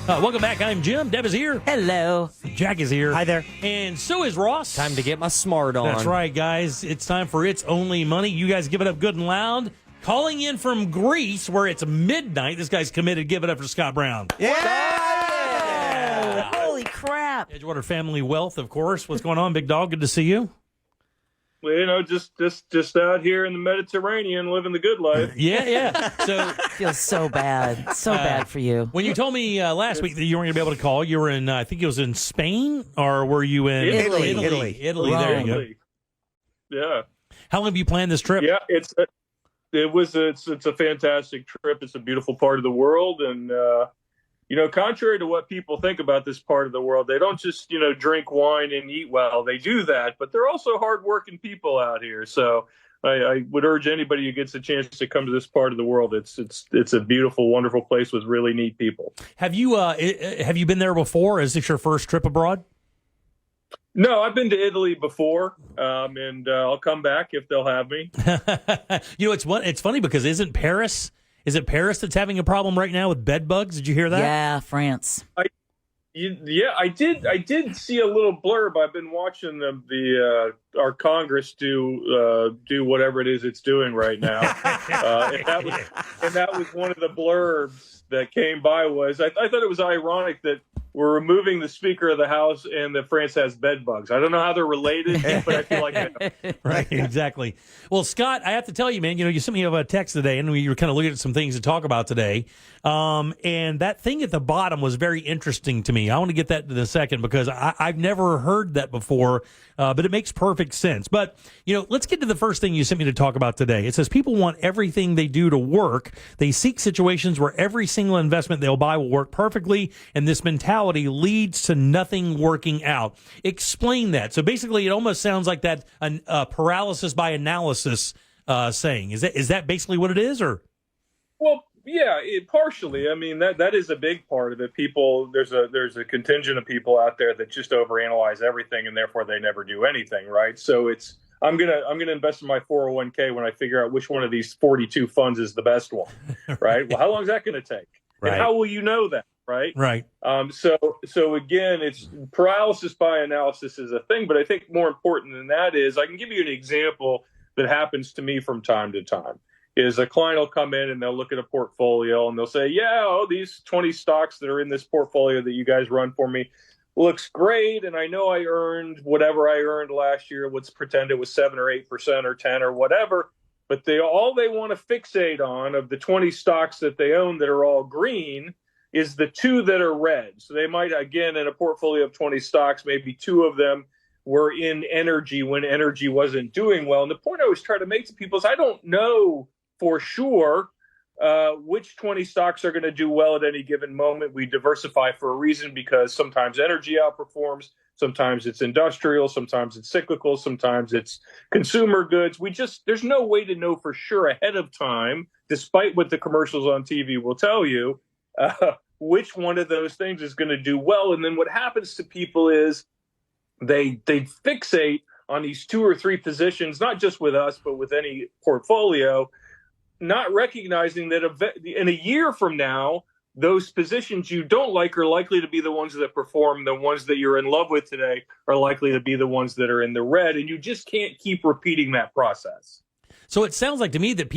Welcome back. I'm Jim. Deb is here. Hello. Jack is here. Hi there. And so is Ross. Time to get my smart on. That's right, guys. It's time for It's Only Money. You guys give it up good and loud. Calling in from Greece, where it's midnight. This guy's committed. Give it up for Scott Brown. Yeah! Holy crap. Edgewater Family Wealth, of course. What's going on, big dog? Good to see you. Well, just out here in the Mediterranean, living the good life. Yeah. So Feels so bad. So bad for you. when you told me last week that you weren't going to be able to call, you were in, I think it was in Spain, or were you in Italy. Italy. There you go. Yeah. How long have you planned this trip? Yeah, it's a fantastic trip. It's a beautiful part of the world, and contrary to what people think about this part of the world, they don't just drink wine and eat well. They do that, but they're also hardworking people out here. So I would urge anybody who gets a chance to come to this part of the world. It's a beautiful, wonderful place with really neat people. Have you been there before? Is this your first trip abroad? No, I've been to Italy before, and I'll come back if they'll have me. It's funny because is it Paris that's having a problem right now with bed bugs? Did you hear that? Yeah, France. I did see a little blurb. I've been watching our Congress do whatever it is it's doing right now, and that was one of the blurbs that came by. I thought it was ironic that we're removing the Speaker of the House and that France has bed bugs. I don't know how they're related, but I feel like I know. Right, exactly. Well, Scott, I have to tell you, man, you sent me a text today, and we were kind of looking at some things to talk about today. And that thing at the bottom was very interesting to me. I want to get that in a second because I've never heard that before, but it makes perfect sense. But, let's get to the first thing you sent me to talk about today. It says people want everything they do to work. They seek situations where every single investment they'll buy will work perfectly, and this mentality leads to nothing working out. Explain that. So basically, it almost sounds like that paralysis by analysis saying. Is that basically what it is, or? Well, yeah, partially. I mean, that is a big part of it. People, there's a contingent of people out there that just overanalyze everything, and therefore they never do anything, right? So I'm gonna invest in my 401k when I figure out which one of these 42 funds is the best one, right? Well, how long is that going to take? Right. And how will you know that? Right. So again, it's paralysis by analysis is a thing, but I think more important than that is I can give you an example that happens to me from time to time. Is a client will come in and they'll look at a portfolio and they'll say, these 20 stocks that are in this portfolio that you guys run for me looks great. And I know I earned whatever I earned last year. Let's pretend it was 7 or 8% or 10 or whatever. But they want to fixate on of the 20 stocks that they own that are all green is the 2 that are red. So they might, again, in a portfolio of 20 stocks, maybe 2 of them were in energy when energy wasn't doing well. And the point I always try to make to people is I don't know for sure which 20 stocks are going to do well at any given moment. We diversify for a reason because sometimes energy outperforms, sometimes it's industrial, sometimes it's cyclical, sometimes it's consumer goods. There's no way to know for sure ahead of time, despite what the commercials on TV will tell you, which one of those things is going to do well. And then what happens to people is they fixate on these 2 or 3 positions, not just with us, but with any portfolio, not recognizing that in a year from now, those positions you don't like are likely to be the ones that perform. The ones that you're in love with today are likely to be the ones that are in the red. And you just can't keep repeating that process. So it sounds like to me that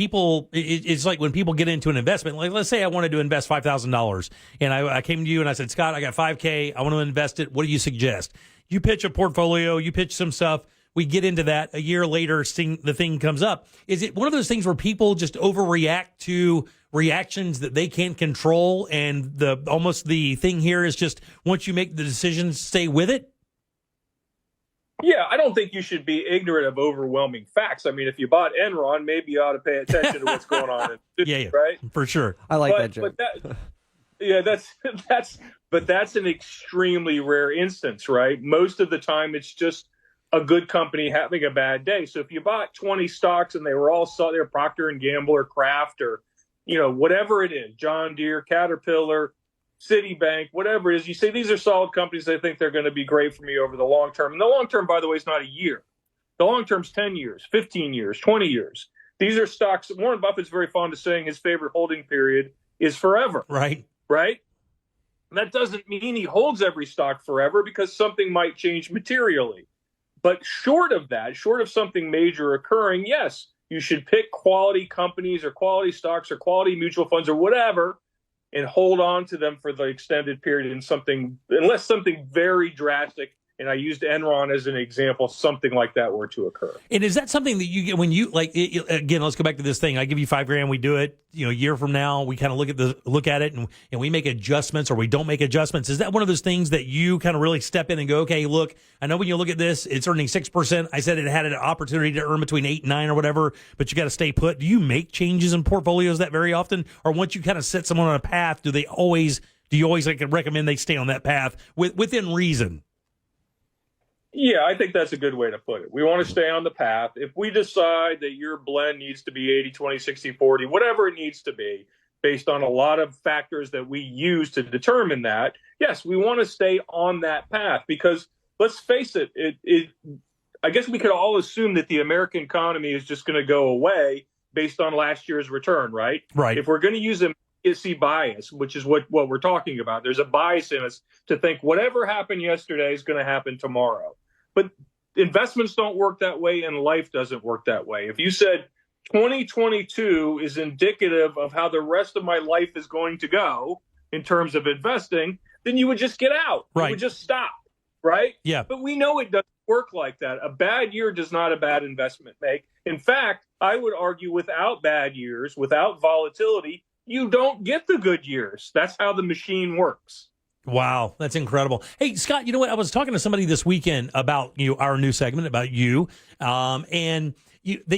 it's like when people get into an investment, like let's say I wanted to invest $5,000 and I came to you and I said, Scott, I got $5,000. I want to invest it. What do you suggest? You pitch a portfolio, you pitch some stuff. We get into that a year later, the thing comes up. Is it one of those things where people just overreact to reactions that they can't control? And the thing here is just once you make the decision, stay with it? Yeah, I don't think you should be ignorant of overwhelming facts. I mean, if you bought Enron, maybe you ought to pay attention to what's going on. Yeah, right? For sure. I like that joke. But that's an extremely rare instance, right? Most of the time, it's just a good company having a bad day. So if you bought 20 stocks and they were all they're Procter and Gamble or Kraft or, whatever it is, John Deere, Caterpillar, Citibank, whatever it is, you say these are solid companies. I think they're going to be great for me over the long term. And the long term, by the way, is not a year. The long term's 10 years, 15 years, 20 years. These are stocks. Warren Buffett's very fond of saying his favorite holding period is forever. Right. Right. That doesn't mean he holds every stock forever because something might change materially. But short of that, short of something major occurring, yes, you should pick quality companies or quality stocks or quality mutual funds or whatever and hold on to them for the extended period unless something very drastic, and I used Enron as an example, something like that were to occur. And is that something that you get when you again, let's go back to this thing. I give you $5,000, we do it, a year from now, we kind of look at it and we make adjustments or we don't make adjustments. Is that one of those things that you kind of really step in and go, okay, look, I know when you look at this, it's earning 6%. I said it had an opportunity to earn between 8 and 9 or whatever, but you got to stay put. Do you make changes in portfolios that very often? Or once you kind of set someone on a path, do you always recommend they stay on that path within reason? Yeah, I think that's a good way to put it. We want to stay on the path. If we decide that your blend needs to be 80, 20, 60, 40, whatever it needs to be, based on a lot of factors that we use to determine that, yes, we want to stay on that path because let's face it, I guess we could all assume that the American economy is just going to go away based on last year's return, right? Right. If we're going to use a immediacy bias, which is what we're talking about, there's a bias in us to think whatever happened yesterday is going to happen tomorrow. But investments don't work that way and life doesn't work that way. If you said 2022 is indicative of how the rest of my life is going to go in terms of investing, then you would just get out. Right. You would just stop, right? Yeah. But we know it doesn't work like that. A bad year does not a bad investment make. In fact, I would argue without bad years, without volatility, you don't get the good years. That's how the machine works. Wow, that's incredible. Hey, Scott, you know what? I was talking to somebody this weekend about our new segment about you, and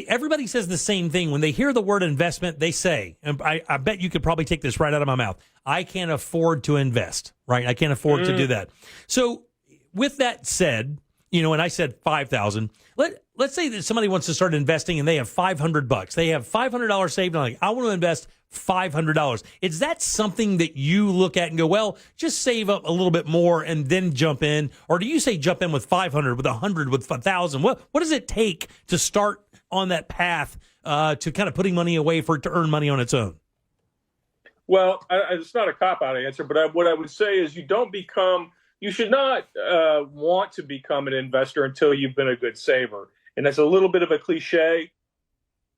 everybody says the same thing. When they hear the word investment, they say, and I bet you could probably take this right out of my mouth, I can't afford to invest, right? I can't afford to do that. So with that said, and I said 5,000, let's say that somebody wants to start investing and they have $500. They have $500 saved, and I want to invest $500. Is that something that you look at and go, well, just save up a little bit more and then jump in? Or do you say jump in with 500, with 100, with 1,000? What does it take to start on that path to kind of putting money away for it to earn money on its own? Well, it's not a cop-out answer, but what I would say is you should not want to become an investor until you've been a good saver. And that's a little bit of a cliche,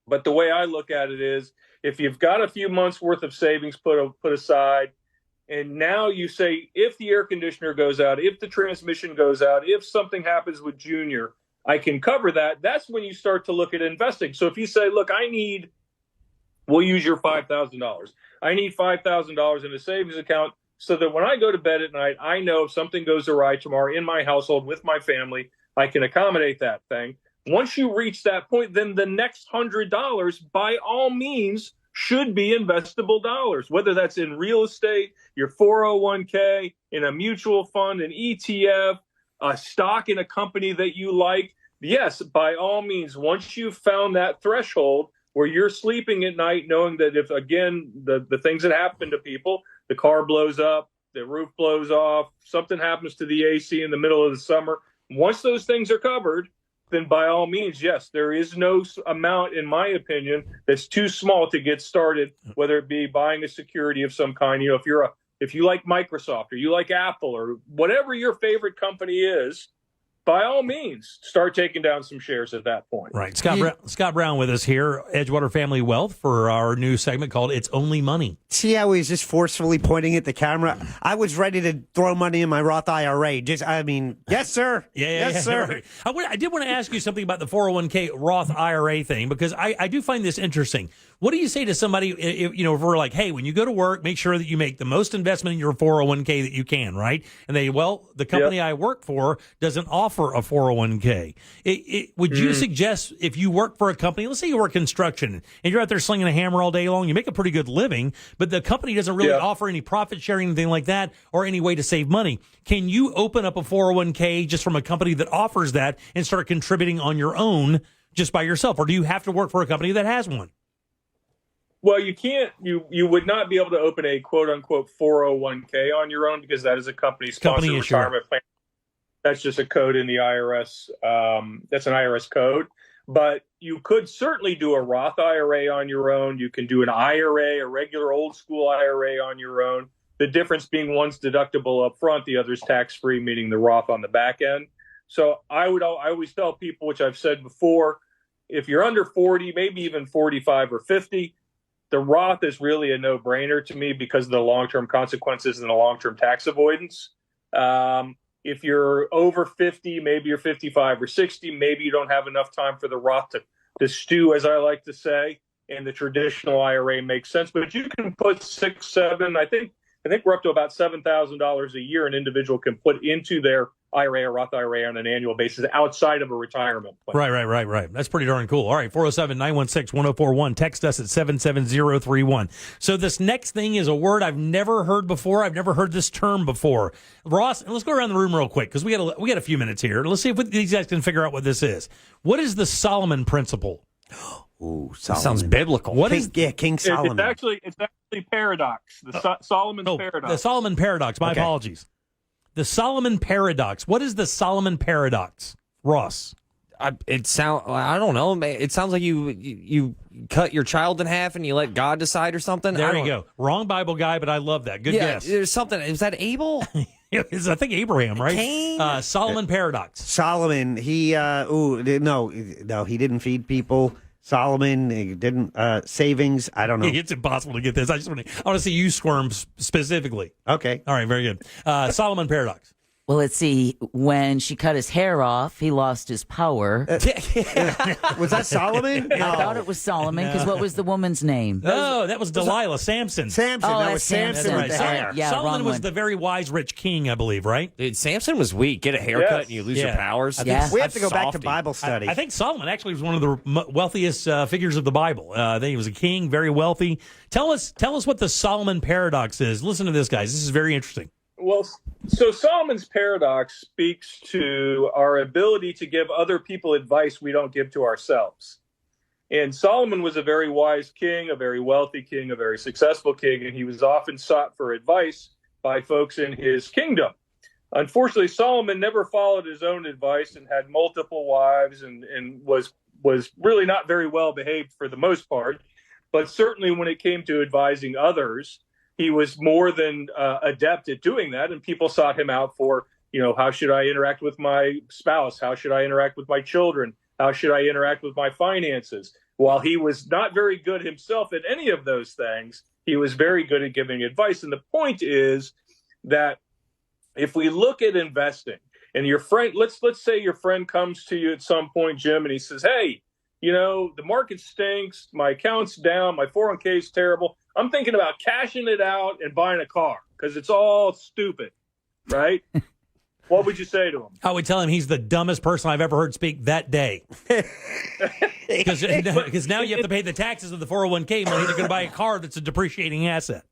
but the way I look at it is if you've got a few months worth of savings put aside, and now you say, if the air conditioner goes out, if the transmission goes out, if something happens with Junior, I can cover that. That's when you start to look at investing. So if you say, look, we'll use your $5,000. I need $5,000 in a savings account so that when I go to bed at night, I know if something goes awry tomorrow in my household with my family, I can accommodate that thing. Once you reach that point, then the next $100, by all means, should be investable dollars, whether that's in real estate, your 401k, in a mutual fund, an ETF, a stock in a company that you like. Yes, by all means, once you've found that threshold where you're sleeping at night knowing that if, again, the things that happen to people, the car blows up, the roof blows off, something happens to the AC in the middle of the summer, once those things are covered, then by all means, yes, there is no amount, in my opinion, that's too small to get started, whether it be buying a security of some kind. If you like Microsoft or you like Apple or whatever your favorite company is, by all means, start taking down some shares at that point. Right. Scott Brown with us here, Edgewater Family Wealth, for our new segment called It's Only Money. See how he's just forcefully pointing at the camera? I was ready to throw money in my Roth IRA. Yes, sir. Yes, sir. Right. I did want to ask you something about the 401k Roth IRA thing, because I do find this interesting. What do you say to somebody, if we're like, hey, when you go to work, make sure that you make the most investment in your 401k that you can, right? And the company I work for doesn't offer a 401k. Would you suggest if you work for a company, let's say you work construction and you're out there slinging a hammer all day long, you make a pretty good living, but the company doesn't really offer any profit sharing, anything like that, or any way to save money. Can you open up a 401k just from a company that offers that and start contributing on your own just by yourself? Or do you have to work for a company that has one? Well, you can't. You would not be able to open a quote unquote 401k on your own because that is a company-sponsored retirement plan. That's just a code in the IRS. That's an IRS code. But you could certainly do a Roth IRA on your own. You can do an IRA, a regular old school IRA on your own. The difference being one's deductible up front, the other's tax-free, meaning the Roth on the back end. So I always tell people, which I've said before, if you're under 40, maybe even 45 or 50, the Roth is really a no-brainer to me because of the long-term consequences and the long-term tax avoidance. If you're over 50, maybe you're 55 or 60, maybe you don't have enough time for the Roth to stew, as I like to say, and the traditional IRA makes sense. But you can put 6, 7, I think we're up to about $7,000 a year an individual can put into their IRA or Roth IRA on an annual basis outside of a retirement plan. Right. That's pretty darn cool. All right, 407-916-1041. Text us at 77031. So this next thing is a word I've never heard before. I've never heard this term before. Ross, let's go around the room real quick because we got a few minutes here. Let's see if these guys can figure out what this is. What is the Solomon Principle? Ooh, Solomon. Sounds biblical. King Solomon. It's actually paradox. Solomon's paradox. The Solomon Paradox. My apologies. The Solomon Paradox. What is the Solomon Paradox, Ross? I don't know. It sounds like you cut your child in half and you let God decide or something. There you go. Wrong Bible guy, but I love that. Good guess. There's something. Is that Abel? It's, I think Abraham, right? Cain? Solomon Paradox. Solomon, he no, he didn't feed people. Solomon, he didn't savings. I don't know. It's impossible to get this. I want to see you squirm specifically. Okay. All right, very good. Solomon Paradox. Well, let's see. When she cut his hair off, he lost his power. Was that Solomon? I thought it was Solomon because what was the woman's name? No, that was Delilah, Samson. Samson. Oh, that that's was Samson with the Samson. hair. Yeah, Solomon wrong was one. the very wise, rich king, I believe, right? Dude, Samson was weak. Get a haircut Yes. and you lose your powers. Yeah. We have to go back to Softy. Bible study. I think Solomon actually was one of the wealthiest figures of the Bible. He was a king, very wealthy. Tell us what the Solomon Paradox is. Listen to this, guys. This is very interesting. Well, so Solomon's paradox speaks to our ability to give other people advice we don't give to ourselves. And Solomon was a very wise king, a very wealthy king, a very successful king, and he was often sought for advice by folks in his kingdom. Unfortunately, Solomon never followed his own advice and had multiple wives and was really not very well behaved for the most part. But certainly when it came to advising others, he was more than adept at doing that, and people sought him out for, how should I interact with my spouse? How should I interact with my children? How should I interact with my finances? While he was not very good himself at any of those things, he was very good at giving advice. And the point is that if we look at investing, and your friend, let's say your friend comes to you at some point, Jim, and he says, hey, the market stinks, my account's down, my 401k is terrible. I'm thinking about cashing it out and buying a car because it's all stupid, right? What would you say to him? I would tell him he's the dumbest person I've ever heard speak that day. Because now you have to pay the taxes of the 401k money. They're going to buy a car that's a depreciating asset.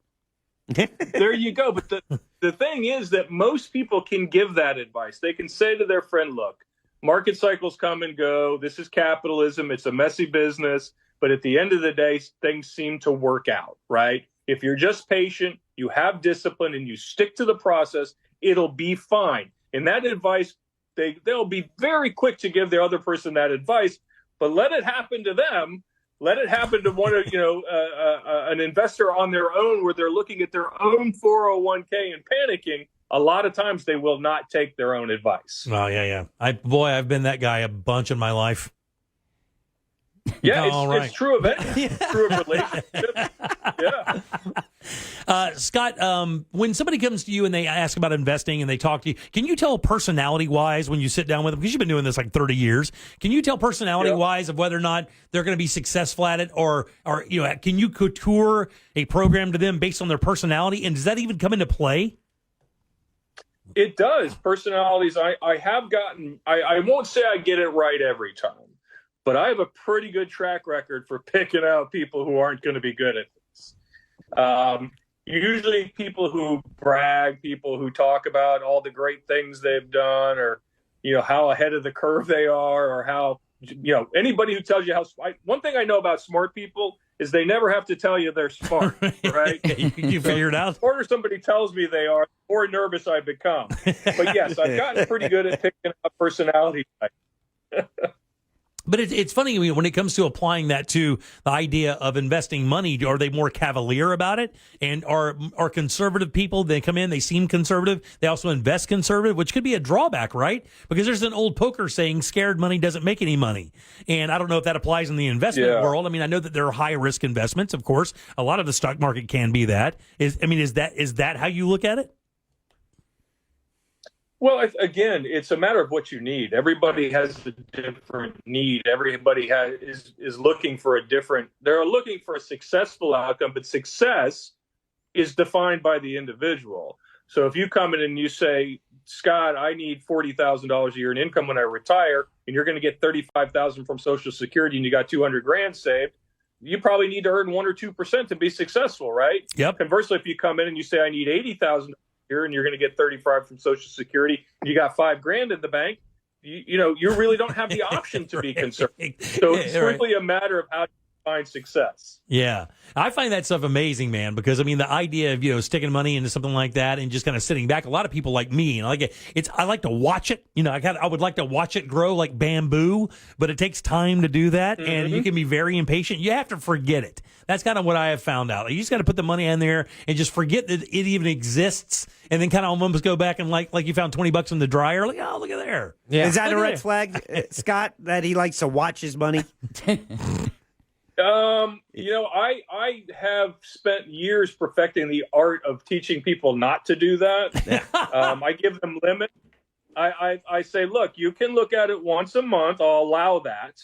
There you go. But the thing is that most people can give that advice. They can say to their friend, look, market cycles come and go. This is capitalism. It's a messy business. But at the end of the day, things seem to work out, right? If you're just patient, you have discipline, and you stick to the process, it'll be fine. And that advice, they'll be very quick to give the other person that advice, but let it happen to them. Let it happen to one of, an investor on their own where they're looking at their own 401k and panicking. A lot of times they will not take their own advice. Oh, yeah. I've been that guy a bunch in my life. Yeah, it's true of anything. It's true of relationships. Yeah. Scott, when somebody comes to you and they ask about investing and they talk to you, can you tell personality-wise when you sit down with them, because you've been doing this like 30 years, can you tell personality-wise of whether or not they're going to be successful at it, or can you couture a program to them based on their personality, and does that even come into play? It does. Personalities, I have gotten, I won't say I get it right every time, but I have a pretty good track record for picking out people who aren't going to be good at this. Usually people who brag, people who talk about all the great things they've done, or, how ahead of the curve they are, or how, anybody who tells you how, one thing I know about smart people is they never have to tell you they're smart, right? You figure it out. The more somebody tells me they are, the more nervous I become. But yes, I've gotten pretty good at picking up personality types. But it's funny when it comes to applying that to the idea of investing money. Are they more cavalier about it? And are conservative people, they come in, they seem conservative. They also invest conservative, which could be a drawback, right? Because there's an old poker saying scared money doesn't make any money. And I don't know if that applies in the investment world. I mean, I know that there are high risk investments, of course. A lot of the stock market can be that. Is that how you look at it? Well, again, it's a matter of what you need. Everybody has a different need. Everybody is looking for a different. They're looking for a successful outcome, but success is defined by the individual. So if you come in and you say, Scott, I need $40,000 a year in income when I retire, and you're going to get $35,000 from Social Security, and you got $200,000 saved, you probably need to earn 1 or 2% to be successful, right? Yep. Conversely, if you come in and you say, I need $80,000 and you're going to get 35 from Social Security, and you got $5,000 in the bank, you really don't have the option to be concerned. So it's simply a matter of how you find success. Yeah. I find that stuff amazing, man, because I mean, the idea of, sticking money into something like that and just kind of sitting back, a lot of people like me, and I like to watch it. I would like to watch it grow like bamboo, but it takes time to do that. Mm-hmm. And you can be very impatient. You have to forget it. That's kind of what I have found out. You just got to put the money in there and just forget that it even exists. And then kind of almost go back and like you found $20 in the dryer. Like, oh, look at there. Yeah. Is that a red flag, Scott, that he likes to watch his money? I have spent years perfecting the art of teaching people not to do that. I give them limit. I say, look, you can look at it once a month. I'll allow that.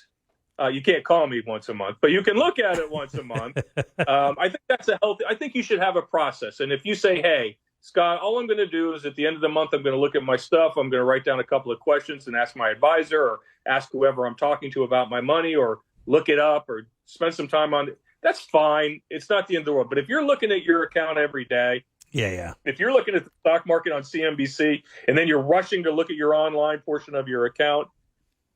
You can't call me once a month, but you can look at it once a month. I think that's I think you should have a process. And if you say, hey, Scott, all I'm going to do is at the end of the month, I'm going to look at my stuff. I'm going to write down a couple of questions and ask my advisor or ask whoever I'm talking to about my money or look it up or spend some time on it. That's fine. It's not the end of the world. But if you're looking at your account every day, if you're looking at the stock market on CNBC and then you're rushing to look at your online portion of your account,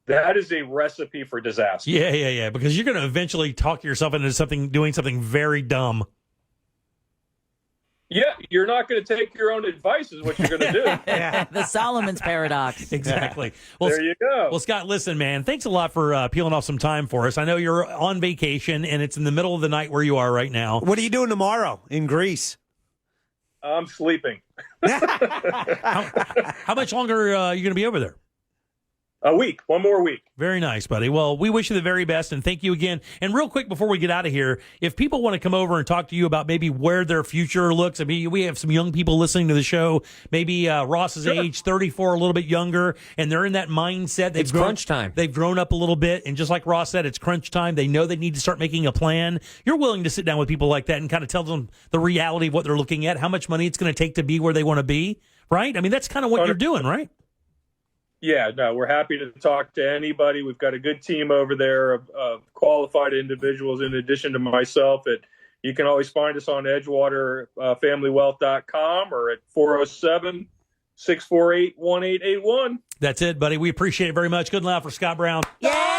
that is a recipe for disaster. Yeah. Because you're going to eventually talk yourself into doing something very dumb. Yeah, you're not going to take your own advice is what you're going to do. The Solomon's paradox. Exactly. Well, there you go. Well, Scott, listen, man, thanks a lot for peeling off some time for us. I know you're on vacation, and it's in the middle of the night where you are right now. What are you doing tomorrow in Greece? I'm sleeping. How much longer are you going to be over there? A week. One more week. Very nice, buddy. Well, we wish you the very best, and thank you again. And real quick before we get out of here, if people want to come over and talk to you about maybe where their future looks, I mean, we have some young people listening to the show, maybe Ross's age, 34, a little bit younger, and they're in that mindset. It's crunch time. They've grown up a little bit, and just like Ross said, it's crunch time. They know they need to start making a plan. You're willing to sit down with people like that and kind of tell them the reality of what they're looking at, how much money it's going to take to be where they want to be, right? I mean, that's kind of what you're doing, right? Yeah, no, we're happy to talk to anybody. We've got a good team over there of qualified individuals in addition to myself. You can always find us on edgewaterfamilywealth.com or at 407-648-1881. That's it, buddy. We appreciate it very much. Good luck for Scott Brown. Yay!